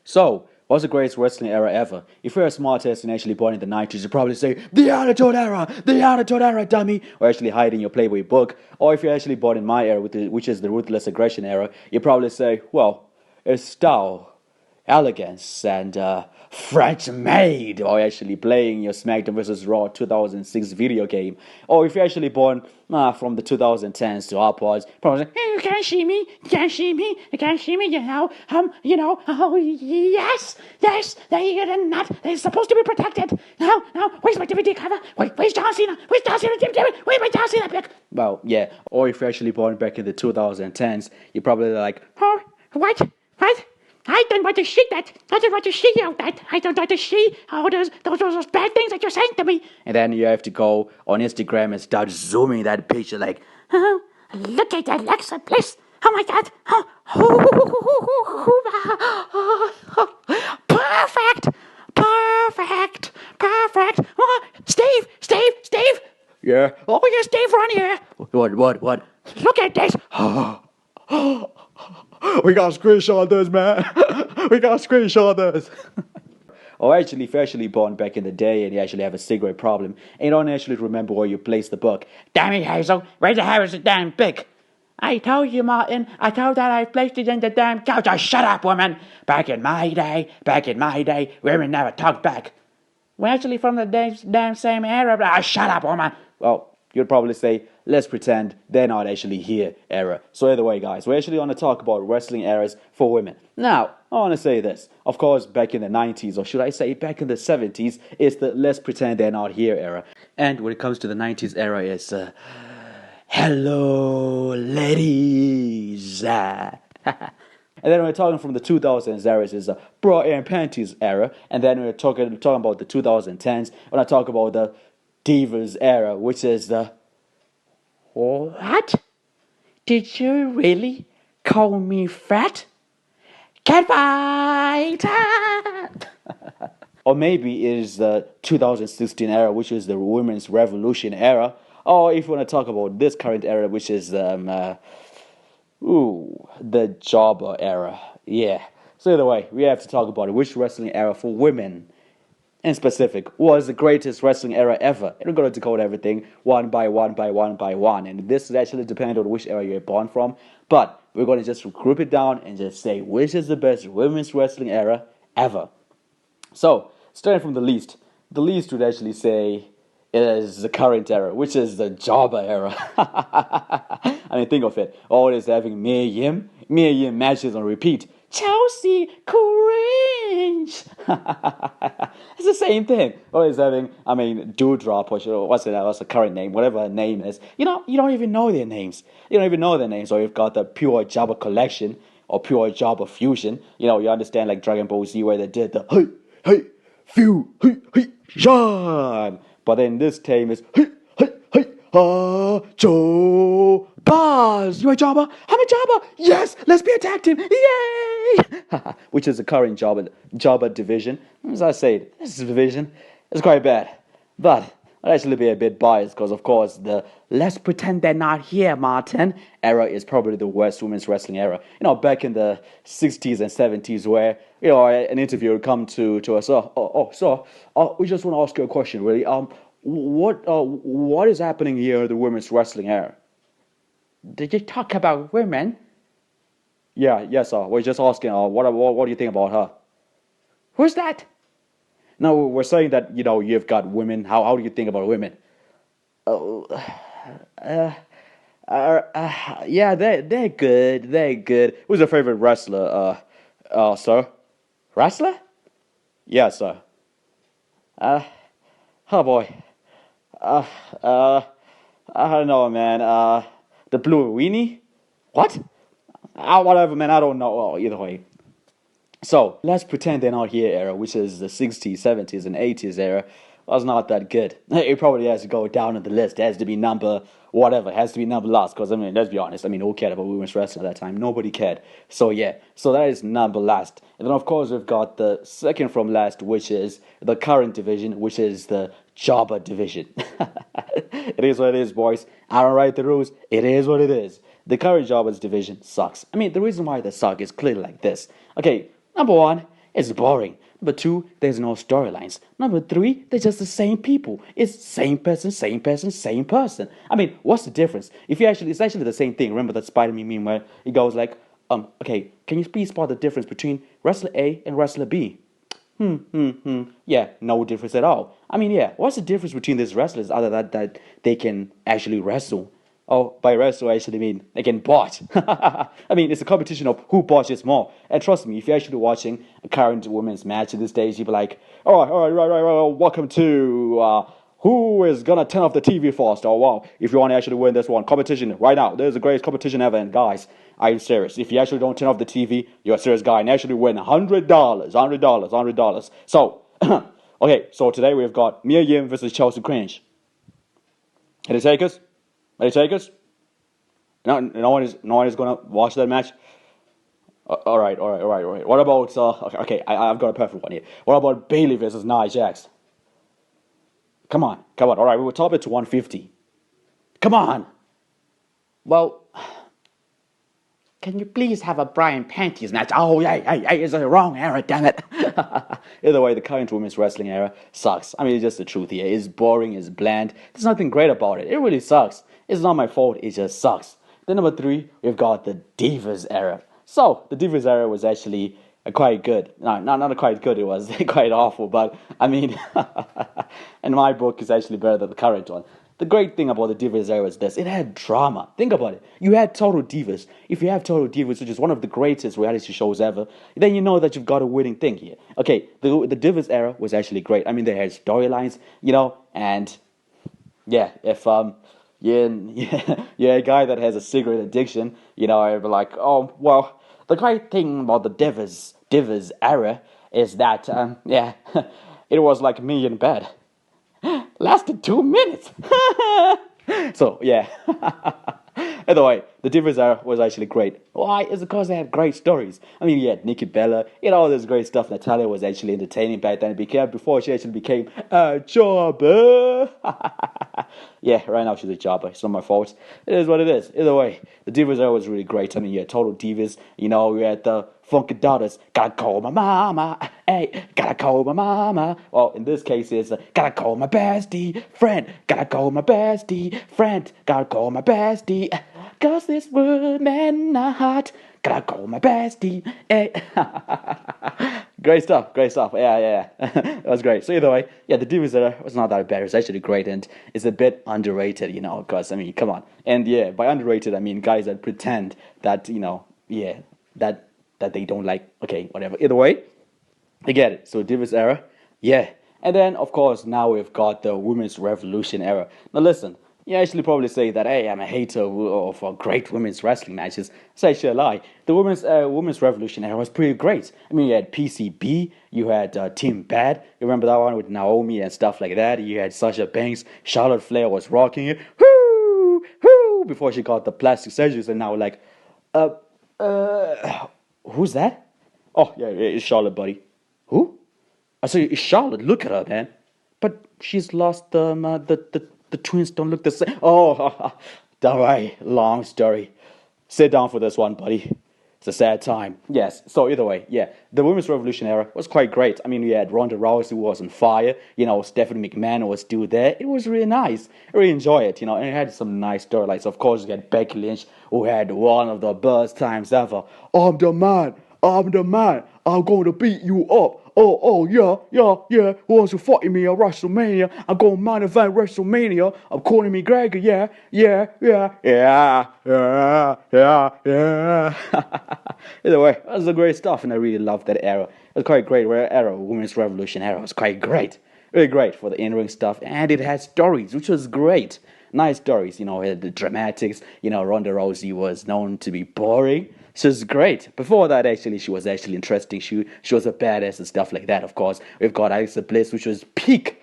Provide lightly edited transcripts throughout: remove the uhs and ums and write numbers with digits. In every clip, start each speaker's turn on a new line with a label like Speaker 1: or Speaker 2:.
Speaker 1: So, what's the greatest wrestling era ever? If you're a smart ass and actually born in the 90s, you probably say, the Attitude Era, dummy! Or actually hide in your Playboy book. Or if you're actually born in my era, which is the Ruthless Aggression era, you probably say, well, it's style, elegance, and French maid, or actually playing your SmackDown vs. Raw 2006 video game. Or if you're actually born from the 2010s to upwards, probably say, hey, you can't see me, oh, yes, they're not, they're supposed to be protected. Now, where's my DVD cover? Where's John Cena? Where's my John Cena pick? Well, yeah, or if you're actually born back in the 2010s, you're probably like, oh, what? I don't want to see that. I don't want to see all that. I don't want to see all those bad things that you're saying to me. And then you have to go on Instagram and start zooming that picture like, oh, look at Alexa Bliss. Oh my God. Perfect. Oh, Steve. Yeah. Oh, yes, Steve, run here. What? Look at this. We got screenshot this, man. We got screenshot this. Or actually, if you're actually born back in the day and you actually have a cigarette problem and you don't actually remember where you placed the book. Damn it, Hazel. Where the hell is the damn book? I told you, Martin. I told that I placed it in the damn couch. Oh, shut up, woman. Back in my day, women never talked back. We're actually from the damn same era. Oh, shut up, woman. Well, you'd probably say, let's pretend they're not actually here era. So either way, guys, we're actually going to talk about wrestling eras for women. Now, I want to say this. Of course, back in the 90s, or should I say back in the 70s, it's the let's pretend they're not here era. And when it comes to the 90s era, it's hello, ladies. And then we're talking from the 2000s era, is the bra and panties era. And then we're talking about the 2010s. When I talk about the divas era, which is the... What? Did you really call me fat? Cat fight! Or maybe it is the 2016 era, which is the women's revolution era. Or if you want to talk about this current era, which is the jobber era. Yeah. So either way, we have to talk about which wrestling era for women in specific was the greatest wrestling era ever. And we're going to decode everything one by one. And this is actually dependent on which era you're born from. But we're going to just group it down and just say which is the best women's wrestling era ever. So, starting from the least would actually say it is the current era, which is the jobber era. I mean, think of it. Always having Mia Yim matches on repeat. Chelsea, cringe. It's the same thing. Always having, Dewdrop, or what's the current name, whatever her name is. You don't even know their names. Or you've got the pure Jabba collection or pure Jabba fusion. You understand, like Dragon Ball Z, where they did the Sean. But then this time is Joe Buzz. You a Jabba? I'm a Jabba. Yes, let's be a tag team. Yay! Which is the current Jabba division. As I said, this division is quite bad. But I'll actually be a bit biased because, of course, the let's pretend they're not here, Martin era is probably the worst women's wrestling era. Back in the 60s and 70s where, an interviewer would come to us. We just want to ask you a question, really. What is happening here in the women's wrestling era? Did you talk about women? Yes, sir. We're just asking, what do you think about her? Who's that? No, we're saying that, you've got women. How do you think about women? Yeah, they're good. Who's your favorite wrestler, sir? Wrestler? Yeah, sir. Oh boy. I don't know, man. The blue weenie? What? Whatever, man. I don't know. Oh, either way. So, let's pretend they're not here era, which is the 60s, 70s, and 80s era, was not that good. It probably has to go down on the list. It has to be number whatever. It has to be number last. Because, let's be honest. Who cared about women's wrestling at that time? Nobody cared. So, yeah. So, that is number last. And then, of course, we've got the second from last, which is the current division, which is the jobber division. It is what it is, boys. I don't write the rules. It is what it is. The current jobbers division sucks. The reason why they suck is clearly like this. Okay, number one, it's boring. Number two, there's no storylines. Number three, they're just the same people. It's same person, same person, same person. I mean, what's the difference? If you actually, it's actually the same thing. Remember that Spider-Man meme where he goes like, okay, can you please spot the difference between wrestler A and wrestler B? Yeah, no difference at all. I mean, yeah, what's the difference between these wrestlers other than that they can actually wrestle? Oh, by wrestle, I actually mean they can botch. I mean, it's a competition of who botches more. And trust me, if you're actually watching a current women's match in these days, you'll be like, all right, welcome to who is gonna turn off the TV first? Oh wow! If you want to actually win this one competition right now, there's the greatest competition ever. And guys, I'm serious. If you actually don't turn off the TV, you're a serious guy and actually win $100. So, okay. So today we've got Mia Yim versus Chelsea Cringe. Ready to take us? Ready to take us? No one is gonna watch that match. All right. What about okay? I've got a perfect one here. What about Bailey versus Nia Jax? Come on. All right, we will top it to 150. Come on. Well, can you please have a Brian Panties match? Oh, hey, it's the wrong era, damn it. Either way, the current women's wrestling era sucks. I mean, it's just the truth here. It's boring, it's bland. There's nothing great about it. It really sucks. It's not my fault, it just sucks. Then number three, we've got the divas era. So, the divas era was actually quite good. No, not quite good, it was quite awful, but I mean, in my book, it's actually better than the current one. The great thing about the Divas era is this: it had drama. Think about it. You had Total Divas. If you have Total Divas, which is one of the greatest reality shows ever, then you know that you've got a winning thing here. Okay, the Divas era was actually great. I mean, they had storylines, and yeah, if you're a guy that has a cigarette addiction, I'd be like, oh well. The great thing about the Divas era is that, it was like me in bed. Lasted 2 minutes. So, yeah. Anyway, the Divas era was actually great. Why? It's because they had great stories. I mean, you had Nikki Bella, all this great stuff. Natalia was actually entertaining back then. Before she actually became a jobber. Yeah, right now she's a jobber. It's not my fault. It is what it is. Either way, the Divas era was really great. I mean, you had Total Divas. We had the Funky Daughters. Gotta call my mama. Hey, gotta call my mama. Well, in this case, it's gotta call my bestie friend. Gotta call my bestie friend. Gotta call my bestie. Cause this woman not hot. Gotta call my bestie. Hey. Great stuff. Yeah. That was great. So either way, yeah, the Divas era was not that bad. It's actually great, and it's a bit underrated, because, I mean, come on. And yeah, by underrated, I mean guys that pretend that, that they don't like, okay, whatever. Either way, I get it. So Divas era, yeah. And then, of course, now we've got the Women's Revolution era. Now listen, you actually probably say that, hey, I'm a hater of great women's wrestling matches. It's actually a lie. The Women's Revolution era was pretty great. I mean, you had PCB, you had Team Bad. You remember that one with Naomi and stuff like that? You had Sasha Banks, Charlotte Flair was rocking it. Whoo, before she got the plastic surgeries, and now like, who's that? Oh, yeah, it's Charlotte, buddy. Who? I say it's Charlotte. Look at her, man. But she's lost the twins don't look the same. Oh, don't worry. Long story. Sit down for this one, buddy. It's a sad time. Yes. So either way, yeah, the Women's Revolution era was quite great. I mean, we had Ronda Rousey who was on fire. Stephanie McMahon was still there. It was really nice. I really enjoy it. And it had some nice storylines. Of course, you had Becky Lynch who had one of the best times ever. I'm the man. I'm going to beat you up. Oh, yeah. Who wants to fight me at WrestleMania? I'm going to main event WrestleMania. I'm calling me Gregor, yeah. Either way, that was a great stuff, and I really loved that era. It was quite great era, Women's Revolution era. It was quite great. Really great for the in-ring stuff, and it had stories, which was great. Nice stories, it had the dramatics. Ronda Rousey was known to be boring. She was great. Before that, actually, she was actually interesting. She was a badass and stuff like that, of course. We've got Alexa Bliss, which was peak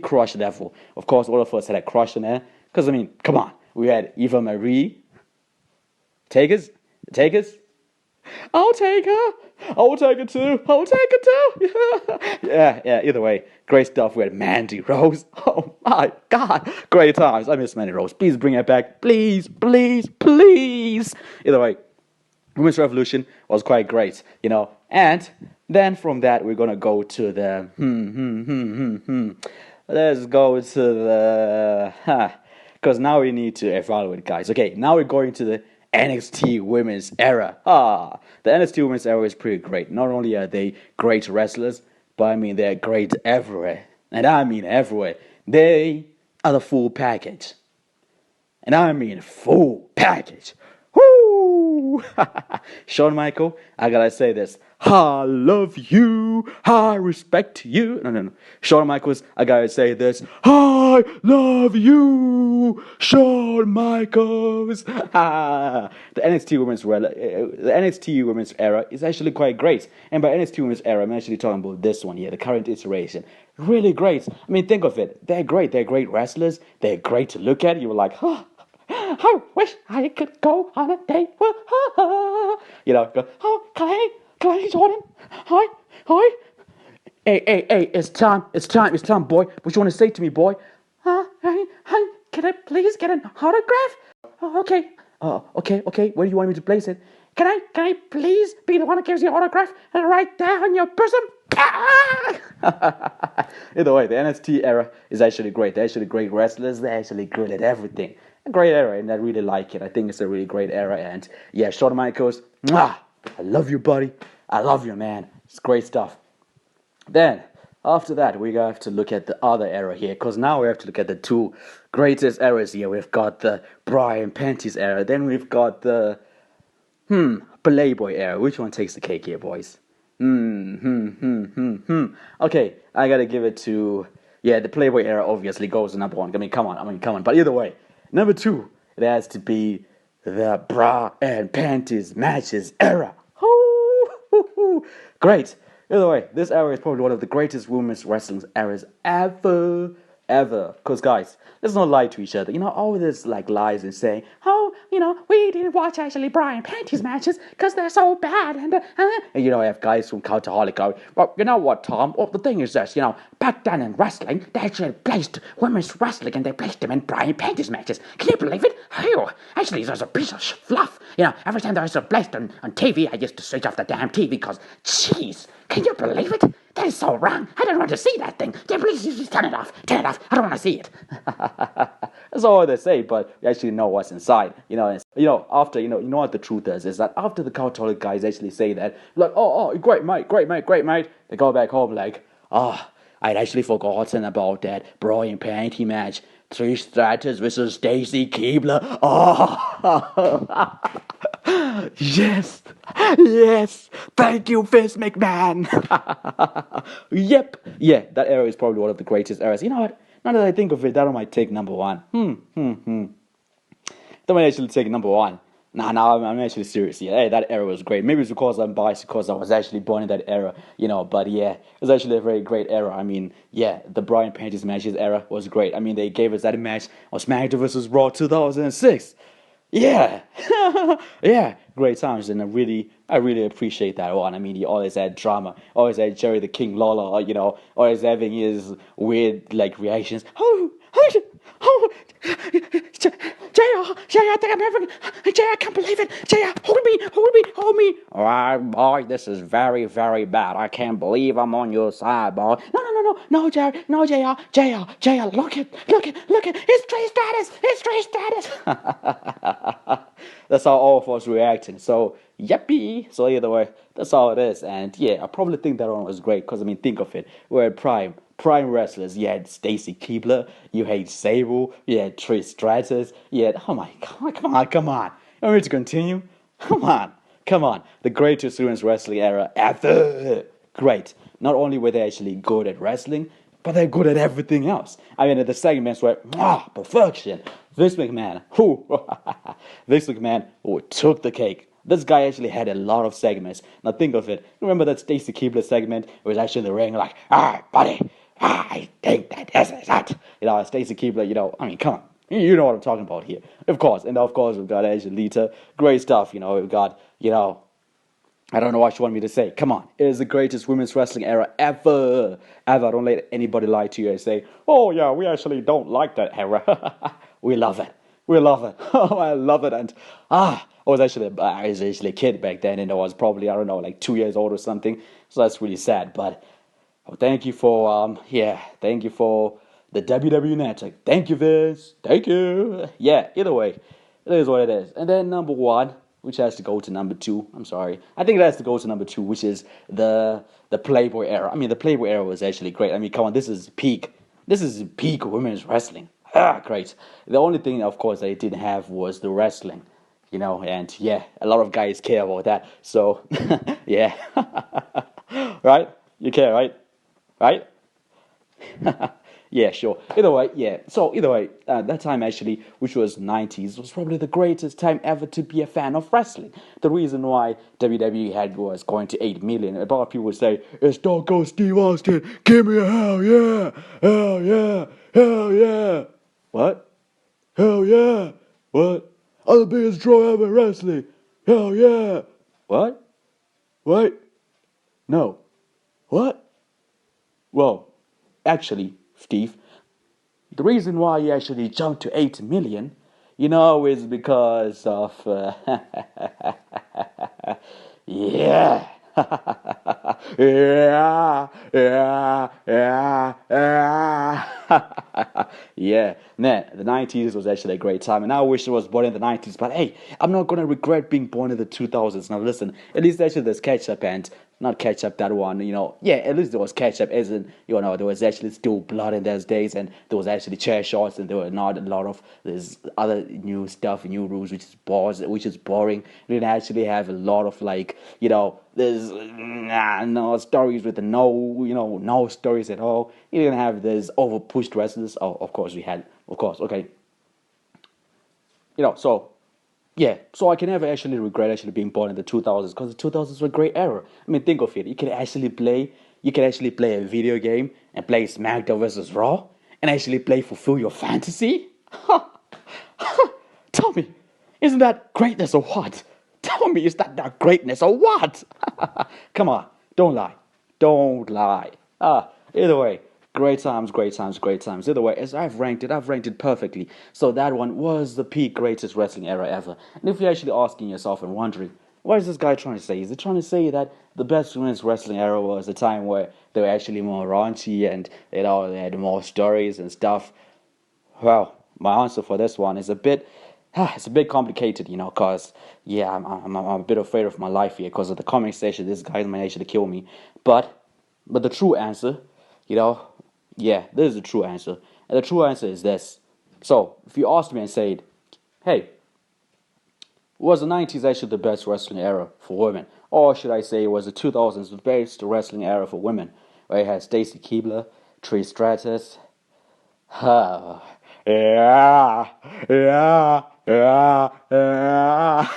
Speaker 1: crush level. Of course, all of us had a crush on her. Because, I mean, come on. We had Eva Marie. Take us. I'll take her. I'll take it too. Yeah, either way. Great stuff. We had Mandy Rose. Oh my God. Great times. I miss Mandy Rose. Please bring her back. Please. Either way. Women's Revolution was quite great, And then from that, we're gonna go to the Let's go to the because now we need to evaluate, guys. Okay, now we're going to the NXT Women's Era. The NXT Women's Era is pretty great. Not only are they great wrestlers, but I mean they're great everywhere, and I mean everywhere. They are the full package, and I mean full package. Woo! Shawn Michael, I gotta say this. I love you. I respect you. No. Shawn Michaels, I gotta say this. I love you, Shawn Michaels. The NXT Women's Era is actually quite great. And by NXT Women's Era, I'm actually talking about this one here, the current iteration. Really great. I mean, think of it. They're great. They're great wrestlers. They're great to look at. You were like, I wish I could go on a date with her. Go, Clay, Jordan. Hi. Hey, it's time, boy. What you want to say to me, boy? Hey, can I please get an autograph? Okay. Okay. Where do you want me to place it? Can I please be the one that gives you an autograph right there on your bosom? Either way, the NXT era is actually great. They're actually great wrestlers. They're actually good at everything. A great era, and I really like it. I think it's a really great era. And yeah, Shawn Michaels, I love you, buddy. I love you, man. It's great stuff. Then, after that, we have to look at the other era here, because now we have to look at the two greatest eras here. We've got the bra and panties era. Then we've got the Playboy era. Which one takes the cake here, boys? Okay, I gotta give it to the Playboy era. Obviously goes to number one. I mean, come on. But either way, number two, it has to be the bra and panties matches era. Great. Either way, this era is probably one of the greatest women's wrestling eras ever. Because, guys, let's not lie to each other. All this lies and saying, we didn't watch actually bra and panties matches because they're so bad. And I have guys from Cultaholic going, well, you know what, Tom? Well, the thing is this, back then in wrestling, they actually placed women's wrestling and they placed them in bra and panties matches. Can you believe it? Actually, there's a piece of fluff. Every time there was a blast on TV, I used to switch off the damn TV because, jeez, can you believe it? That is so wrong. I don't want to see that thing. Please just turn it off. I don't want to see it. That's all they say, but we actually know what's inside. After, you know what the truth is that after the Catholic guys actually say that, like, oh, great mate. They go back home like, I'd actually forgotten about that bra and panty match. Trish Stratus versus Stacy Keibler. Yes. Thank you, Vince McMahon. Yep. Yeah, that era is probably one of the greatest eras. You know what? Now that I think of it, that might take number one. That might actually take number one. Nah, I'm actually serious. Yeah, hey, that era was great. Maybe it's because I'm biased because I was actually born in that era, But yeah, it was actually a very great era. I mean, yeah, the Brian Panties matches era was great. I mean, they gave us that match of SmackDown vs. Raw 2006. Yeah, yeah, great times, and I really appreciate that one. I mean, he always had drama, always had Jerry the King Lawler, always having his weird reactions. Jay, I think I'm having. Jay, I can't believe it. Jay, hold me. All right, boy, this is very, very bad. I can't believe I'm on your side, boy. No, Jerry, no, JR, look it. It's Trey Stratus. That's how all of us reacting. So, yippee. So either way, that's all it is. And yeah, I probably think that one was great because, I mean, think of it. We're at Prime wrestlers. You had Stacy Keibler, you had Sable, you had Trish Stratus, you had, oh my god, come on. You want me to continue? Come on. The greatest women's wrestling era ever. Great. Not only were they actually good at wrestling, but they're good at everything else. I mean, the segments were perfection. Vince McMahon took the cake. This guy actually had a lot of segments. Now think of it. Remember that Stacy Keibler segment? It was actually in the ring like, buddy, I think that this is it. Stacy Keibler, I mean, come on. You know what I'm talking about here. Of course. And of course, we've got Angelita. Great stuff, We've got, I don't know what you want me to say. Come on. It is the greatest women's wrestling era ever. Don't let anybody lie to you and say, oh, yeah, we actually don't like that era. We love it. We love it. Oh, I love it. And I was actually a kid back then, and I was probably, I don't know, like 2 years old or something. So that's really sad. But thank you for thank you for the WWE Network. Thank you, Vince. Thank you. Yeah, either way, it is what it is. And then number one, which has to go to number two. I'm sorry. I think it has to go to number two, which is the Playboy era. I mean, the Playboy era was actually great. I mean, come on, this is peak. This is peak women's wrestling. Ah, great. The only thing, of course, that it didn't have was the wrestling. And yeah, a lot of guys care about that. So, yeah. Right? You care, right? Right? Yeah, sure. Either way, yeah. So either way, that time actually, which was 90s, was probably the greatest time ever to be a fan of wrestling. The reason why WWE had was going to 8 million. A lot of people would say, "It's Stone Cold Steve Austin. Give me a hell yeah, hell yeah, hell yeah." What? Hell yeah. What? I'm the biggest draw ever in wrestling. Hell yeah. What? What? No. What? Well, actually, Steve, the reason why you actually jumped to 8 million, is because of, yeah. Yeah, yeah, yeah, yeah. Yeah, man, the 90s was actually a great time, and I wish I was born in the 90s, but hey, I'm not gonna regret being born in the 2000s. Now, listen, at least actually there's catch up, and not catch up that one, yeah, at least there was catch up, as in, there was actually still blood in those days, and there was actually chair shots, and there were not a lot of this other new stuff, new rules, which is boring. We didn't actually have a lot of, like, there's no stories with no stories at all. You didn't have this over pushed wrestlers. Oh, of course we had, of course, okay. So yeah, so I can never actually regret actually being born in the 2000s, because the 2000s were a great era. I mean, think of it. You can actually play a video game and play SmackDown versus Raw and actually fulfill your fantasy. Tell me, isn't that greatness or what? Tell me, is that greatness or what? Come on, don't lie. Don't lie. Either way, great times, great times, great times. Either way, as I've ranked it perfectly. So that one was the peak greatest wrestling era ever. And if you're actually asking yourself and wondering, what is this guy trying to say? Is he trying to say that the best women's wrestling era was the time where they were actually more raunchy and they had more stories and stuff? Well, my answer for this one is it's a bit complicated, cause yeah, I'm a bit afraid of my life here because of the comment section. This guy might actually kill me, but the true answer, yeah, this is the true answer, and the true answer is this. So if you asked me and said, "Hey, was the 90s actually the best wrestling era for women, or should I say was the 2000s the best wrestling era for women?" Where it had Stacy Keibler, Trish Stratus, yeah, yeah, yeah, yeah.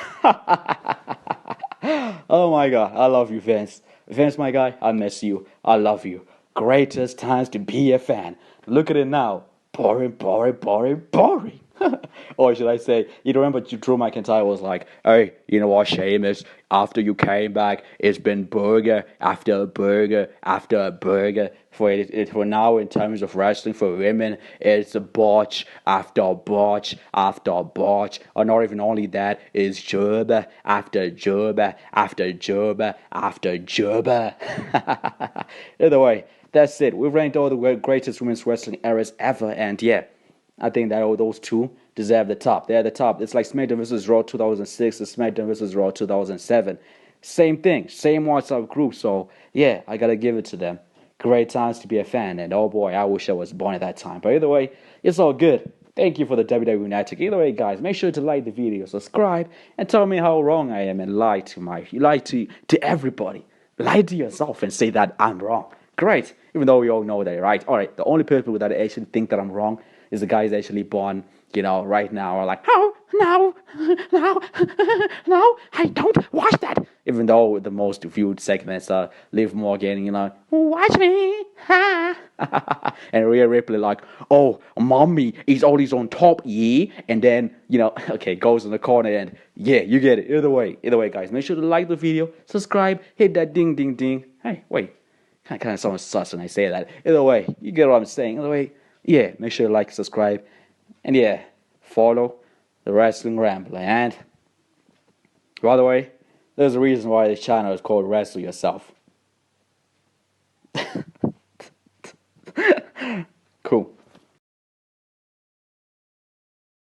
Speaker 1: Oh my God, I love you, Vince. Vince, my guy, I miss you. I love you. Greatest times to be a fan. Look at it now. Boring, boring, boring, boring. Or should I say, you remember Drew McIntyre was like, "Hey, you know what, Sheamus? After you came back, it's been burger after a burger after a burger. For now, in terms of wrestling for women, it's a botch after botch after botch. Or not even only that, it's jobber after jobber after jobber after jobber." Either way, that's it. We've ranked all the greatest women's wrestling eras ever, and yeah, I think that all those two deserve the top. They're the top. It's like SmackDown vs. Raw 2006 and SmackDown vs. Raw 2007. Same thing, same WhatsApp group. So yeah, I gotta give it to them. Great times to be a fan, and oh boy, I wish I was born at that time. But either way, it's all good. Thank you for the WWE United. Either way, guys, make sure to like the video, subscribe, and tell me how wrong I am, and lie to everybody. Lie to yourself and say that I'm wrong. Great, even though we all know that, right? All right, the only people that actually think that I'm wrong is the guys actually born, right now are like, "Oh, no, no, no, I don't watch that." Even though the most viewed segments are Liv Morgan, "Watch me," and Rhea Ripley like, "Oh, mommy is always on top, yeah," and then, okay, goes in the corner and, yeah, you get it. Either way, guys, make sure to like the video, subscribe, hit that ding, ding, ding. Hey, wait, kind of sounds sus when I say that. Either way, you get what I'm saying. Either way, yeah, make sure to like, subscribe, and yeah, follow. the Wrestling Rambler. And, by the way, there's a reason why this channel is called Wrestle Yourself. Cool.